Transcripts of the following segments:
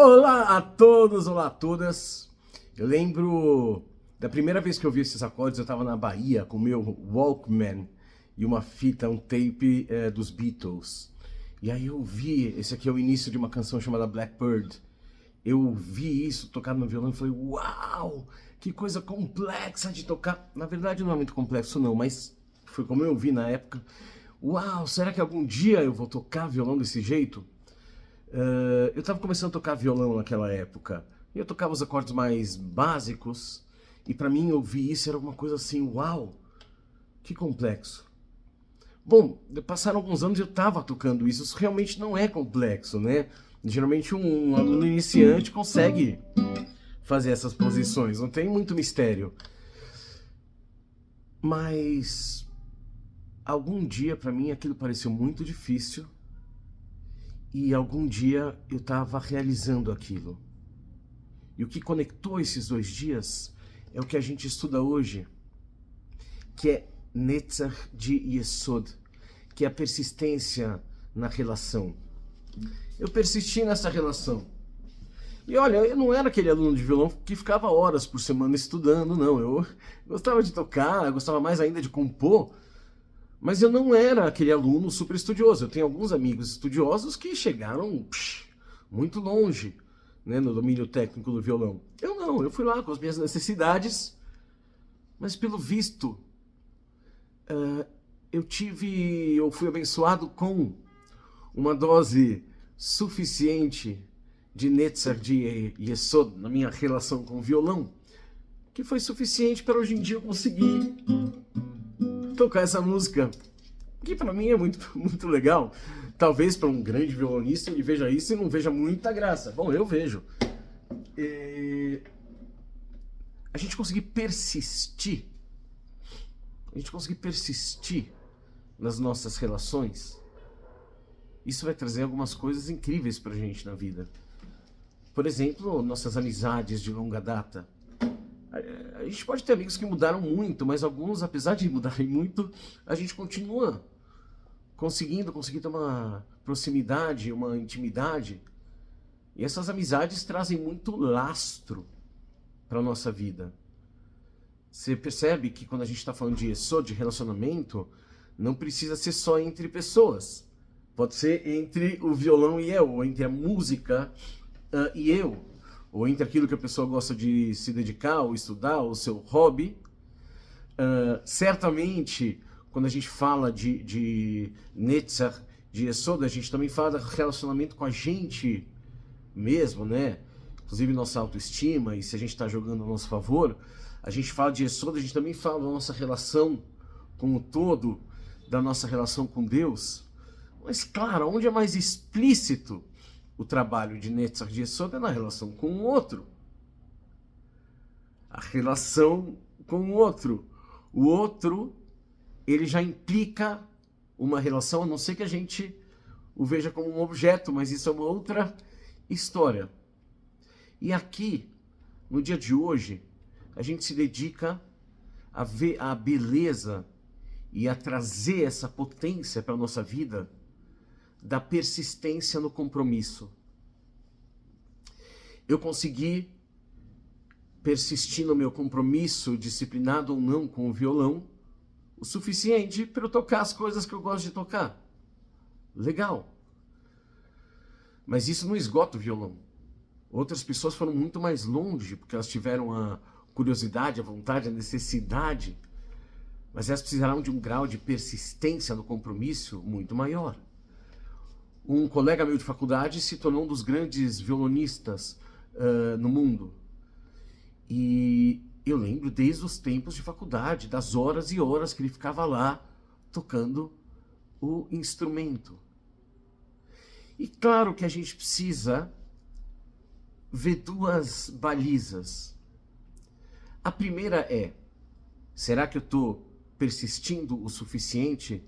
Olá a todos, olá a todas. Eu lembro da primeira vez que eu vi esses acordes, eu estava na Bahia com o meu Walkman e uma fita, um tape dos Beatles. E aí eu vi, esse aqui é o início de uma canção chamada Blackbird. Eu vi isso tocado no violão e falei, uau, que coisa complexa de tocar. Na verdade não é muito complexo não, mas foi como eu vi na época. Uau, será que algum dia eu vou tocar violão desse jeito? Eu estava começando a tocar violão naquela época. E eu tocava os acordes mais básicos. E para mim ouvir isso era uma coisa assim, uau, que complexo. Bom, passaram alguns anos e eu estava tocando isso. Isso realmente não é complexo, né? Geralmente um aluno iniciante consegue fazer essas posições, não tem muito mistério. Mas algum dia para mim aquilo pareceu muito difícil. E algum dia eu estava realizando aquilo. E o que conectou esses 2 dias é o que a gente estuda hoje, que é Netzach de Yesod, que é a persistência na relação. Eu persisti nessa relação. E olha, eu não era aquele aluno de violão que ficava horas por semana estudando, não. Eu gostava de tocar, eu gostava mais ainda de compor, mas eu não era aquele aluno super estudioso. Eu tenho alguns amigos estudiosos que chegaram muito longe, né, no domínio técnico do violão. Eu não, eu fui lá com as minhas necessidades, mas pelo visto eu fui abençoado com uma dose suficiente de Netzach de Yesod na minha relação com o violão, que foi suficiente para hoje em dia eu conseguir tocar essa música, que para mim é muito, muito legal. Talvez para um grande violonista ele veja isso e não veja muita graça. Bom, eu vejo. A gente conseguir persistir, nas nossas relações, isso vai trazer algumas coisas incríveis pra gente na vida. Por exemplo, nossas amizades de longa data. A gente pode ter amigos que mudaram muito, mas alguns, apesar de mudarem muito, a gente continua conseguindo ter uma proximidade, uma intimidade. E essas amizades trazem muito lastro para a nossa vida. Você percebe que quando a gente está falando de Yesod, de relacionamento, não precisa ser só entre pessoas. Pode ser entre o violão e eu, ou entre a música e eu, ou entre aquilo que a pessoa gosta de se dedicar, ou estudar, ou seu hobby. Certamente, quando a gente fala de Netzach, de Yesod, a gente também fala de relacionamento com a gente mesmo, né? Inclusive nossa autoestima, e se a gente está jogando a nosso favor, a gente fala de Yesod, a gente também fala da nossa relação com o todo, da nossa relação com Deus. Mas claro, onde é mais explícito o trabalho de Netzach de Yesod é na relação com o outro. A relação com o outro. O outro, ele já implica uma relação, a não ser que a gente o veja como um objeto, mas isso é uma outra história. E aqui, no dia de hoje, a gente se dedica a ver a beleza e a trazer essa potência para a nossa vida da persistência no compromisso. Eu consegui persistir no meu compromisso, disciplinado ou não com o violão, o suficiente para eu tocar as coisas que eu gosto de tocar. Legal. Mas isso não esgota o violão. Outras pessoas foram muito mais longe, porque elas tiveram a curiosidade, a vontade, a necessidade, mas elas precisaram de um grau de persistência no compromisso muito maior. Um colega meu de faculdade se tornou um dos grandes violonistas no mundo. E eu lembro desde os tempos de faculdade, das horas e horas que ele ficava lá tocando o instrumento. E claro que a gente precisa ver duas balizas. A primeira é, será que eu estou persistindo o suficiente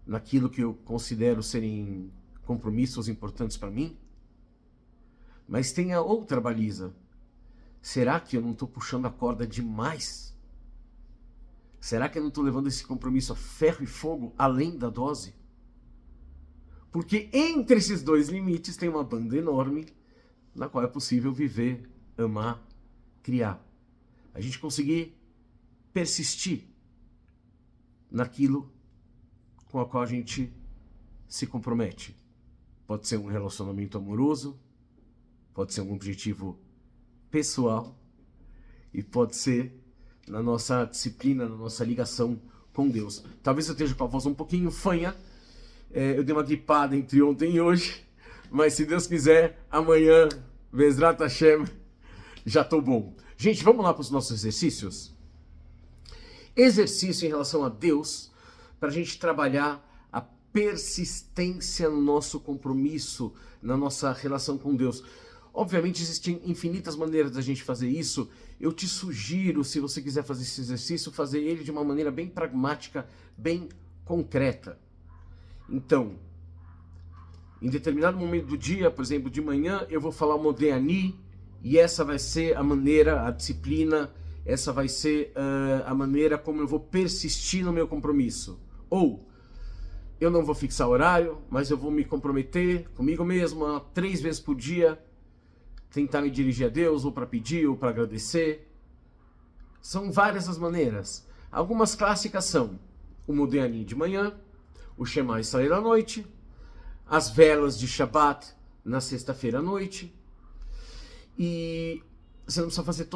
naquilo que eu considero serem compromissos importantes para mim? Mas tem a outra baliza. Será que eu não estou puxando a corda demais? Será que eu não estou levando esse compromisso a ferro e fogo além da dose? Porque entre esses dois limites tem uma banda enorme, na qual é possível viver, amar, criar. A gente conseguir persistir naquilo com a qual a gente se compromete. Pode ser um relacionamento amoroso, pode ser um objetivo pessoal e pode ser na nossa disciplina, na nossa ligação com Deus. Talvez eu esteja com a voz um pouquinho fanha, eu dei uma gripada entre ontem e hoje, mas se Deus quiser, amanhã, Bezrat Hashem, já estou bom. Gente, vamos lá para os nossos exercícios? Exercício em relação a Deus, para a gente trabalhar a persistência no nosso compromisso, na nossa relação com Deus. Obviamente existem infinitas maneiras da gente fazer isso. Eu te sugiro, se você quiser fazer esse exercício, fazer ele de uma maneira bem pragmática, bem concreta. Então, em determinado momento do dia, por exemplo, de manhã, eu vou falar o Modeh Ani, e essa vai ser a maneira, a disciplina, essa vai ser a maneira como eu vou persistir no meu compromisso. Ou, eu não vou fixar horário, mas eu vou me comprometer comigo mesmo 3 vezes por dia, tentar me dirigir a Deus, ou para pedir, ou para agradecer. São várias as maneiras. Algumas clássicas são o Modeh Ani de manhã, o Shema Israel à noite, as velas de Shabbat na sexta-feira à noite. E você não precisa fazer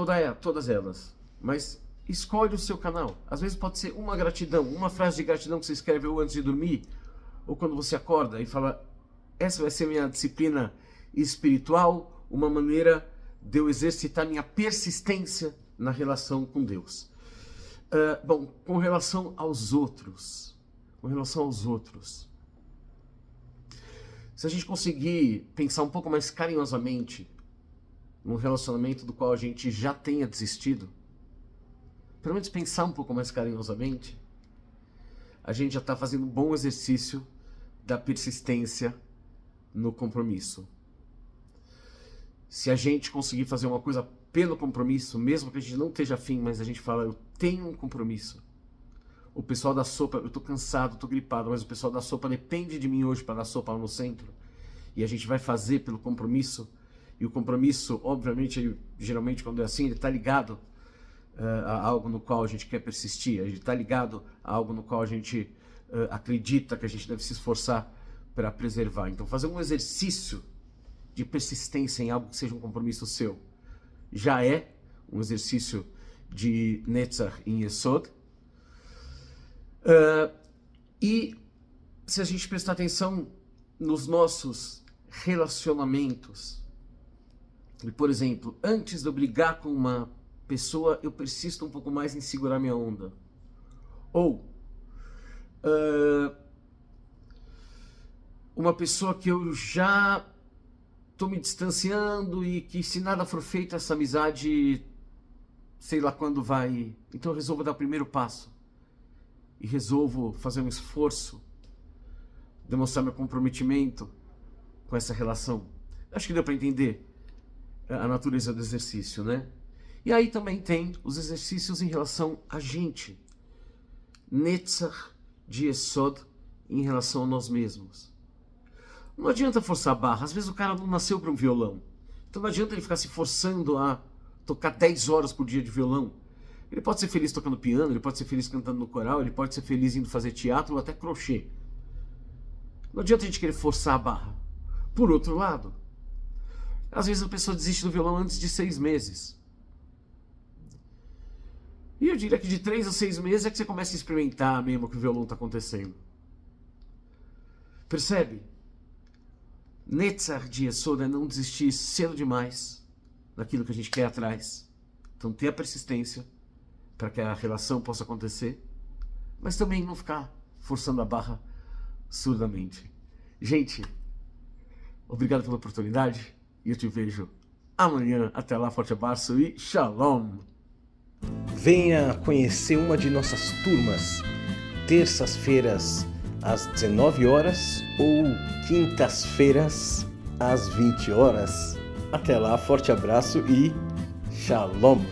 todas elas, mas escolhe o seu canal. Às vezes pode ser uma gratidão, uma frase de gratidão que você escreve ou antes de dormir, ou quando você acorda e fala, essa vai ser minha disciplina espiritual, uma maneira de eu exercitar minha persistência na relação com Deus. Bom, com relação aos outros, se a gente conseguir pensar um pouco mais carinhosamente num relacionamento do qual a gente já tenha desistido, pelo menos pensar um pouco mais carinhosamente, a gente já está fazendo um bom exercício da persistência no compromisso. Se a gente conseguir fazer uma coisa pelo compromisso, mesmo que a gente não esteja afim, mas a gente fala, eu tenho um compromisso. O pessoal da sopa, eu estou cansado, estou gripado, mas o pessoal da sopa depende de mim hoje para dar sopa lá no centro. E a gente vai fazer pelo compromisso. E o compromisso, obviamente, geralmente quando é assim, ele está ligado a algo no qual a gente quer persistir. Ele está ligado a algo no qual a gente acredita que a gente deve se esforçar para preservar. Então, fazer um exercício de persistência em algo que seja um compromisso seu já é um exercício de Netzach em Yesod. E se a gente prestar atenção nos nossos relacionamentos, e, por exemplo, antes de eu brigar com uma pessoa, eu persisto um pouco mais em segurar minha onda. Ou uma pessoa que eu já estou me distanciando e que, se nada for feito, essa amizade, sei lá quando vai. Então eu resolvo dar o primeiro passo e resolvo fazer um esforço, demonstrar meu comprometimento com essa relação. Acho que deu para entender a natureza do exercício, né? E aí também tem os exercícios em relação a gente. Netzach de Yesod em relação a nós mesmos. Não adianta forçar a barra. Às vezes o cara não nasceu para um violão. Então não adianta ele ficar se forçando a tocar 10 horas por dia de violão. Ele pode ser feliz tocando piano, ele pode ser feliz cantando no coral, ele pode ser feliz indo fazer teatro ou até crochê. Não adianta a gente querer forçar a barra. Por outro lado, às vezes a pessoa desiste do violão antes de 6 meses. E eu diria que de 3 a 6 meses é que você começa a experimentar mesmo o que o violão está acontecendo. Percebe? Netzach de Yesod é não desistir cedo demais daquilo que a gente quer atrás. Então ter a persistência para que a relação possa acontecer, mas também não ficar forçando a barra surdamente. Gente, obrigado pela oportunidade e eu te vejo amanhã. Até lá, forte abraço e shalom! Venha conhecer uma de nossas turmas, terças-feiras às 19 horas ou quintas-feiras às 20 horas. Até lá, forte abraço e shalom!